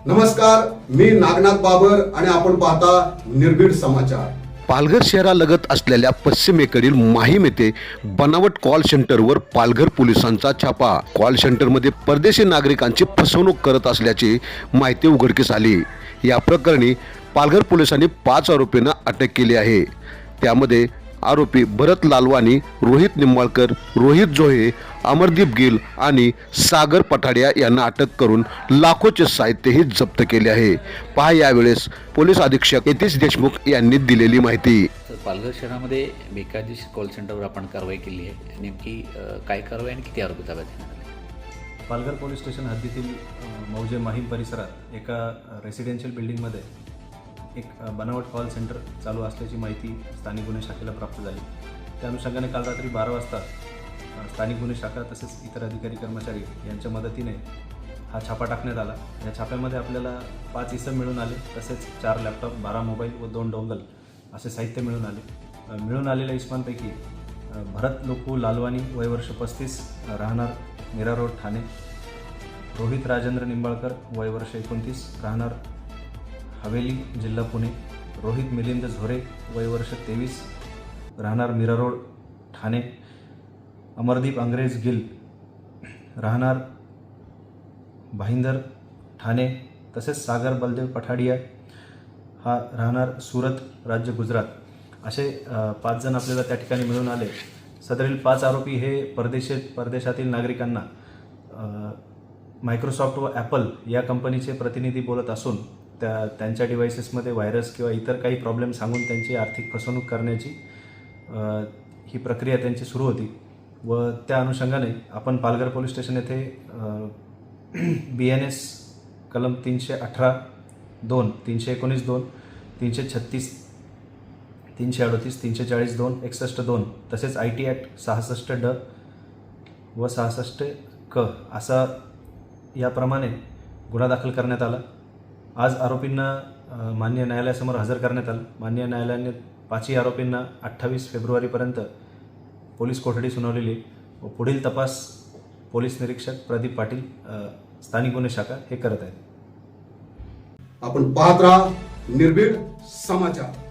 नमस्कार, मी नागनाथ बाबर आणि आपण पाहता निर्भीड समाचार। पालघर शहरालगत असलेल्या पश्चिमेकडील माहीम येथे बनावट कॉल सेंटरवर पालघर पोलिसांचा छापा। कॉल सेंटरमध्ये परदेशी नागरिकांची फसवणूक करत असल्याची माहिती उघडकीस आली। या प्रकरणी पालघर पोलिसांनी 5 आरोपींना अटक केली आहे। त्यामध्ये आरोपी भरत लालवानी, रोहित निंबाळकर, रोहित जोहे, अमरदीप गिल आणि सागर पठाडिया यांना अटक करून लाखोचे साहित्यही जप्त केले आहे। पहा यावेळेस पोलीस अधीक्षक यतीश देशमुख यांनी दिलेली माहिती। पालघर शहरामध्ये बेकायदेशीर कॉल सेंटरवर आपण कारवाई केली आहे। नेमकी काय कारवाई आणि किती आरोपी ताब्यात घेण्यात आले? पालघर पोलीस स्टेशन हद्दीतील मौजे माहीम परिसरात एका रेसिडेन्शियल बिल्डिंगमध्ये एक बनावट कॉल सेंटर चालू असल्याची माहिती स्थानिक गुन्हे शाखेला प्राप्त झाली। त्या अनुषंगाने काल रात्री 12 वाजता स्थानिक गुन्हे शाखा तसेच इतर अधिकारी कर्मचारी यांच्या मदतीने हा छापा टाकण्यात आला। या छाप्यामध्ये आपल्याला 5 इसम मिळून आले, तसेच 4 लॅपटॉप, 12 मोबाईल व 2 डोंगल असे साहित्य मिळून आले। मिळून आलेल्या इसमांपैकी भरत लोकू लालवानी, वय वर्ष 35, राहणार मीरा रोड ठाणे, रोहित राजेंद्र निंबाळकर, वय वर्ष 29, राहणार हवेली जिल्हा पुणे, रोहित मिलिंद झोरे, वय वर्ष 23, राहणार मीरा रोड ठाणे, अमरदीप अंग्रेज गिल, राहणार भाईंदर ठाणे, तसेच सागर बलदेव पठाडिया, हा राहणार सुरत राज्य गुजरात असे 5 जण आपल्याला त्या ठिकाणी मिळून आले। सदरील 5 आरोपी हे परदेशातील नागरिकांना मायक्रोसॉफ्ट व ॲपल या कंपनीचे प्रतिनिधी बोलत असून त्यांच्या डिव्हाइसेसमध्ये व्हायरस किंवा इतर काही प्रॉब्लेम सांगून त्यांची आर्थिक फसवणूक करण्याची ही प्रक्रिया त्यांची सुरू होती। व त्या अनुषंगाने आपण पालघर पोलीस स्टेशन येथे BNS कलम 318(2), 319(2), 336, 338, 340(2), 61(2) तसेच IT ॲक्ट 66(ड) व 66(क) असा याप्रमाणे गुन्हा दाखल करण्यात आला। आज आरोपींना मान्य न्यायालयासमोर हजर करण्यात आलं। मान्य न्यायालयाने 5ही आरोपींना 28 फेब्रुवारीपर्यंत पोलीस कोठडी सुनावलेली व पुढील तपास पोलीस निरीक्षक प्रदीप पाटील, स्थानिक गुन्हे शाखा हे करत आहेत। आपण पाहत राहा निर्भीड समाचार।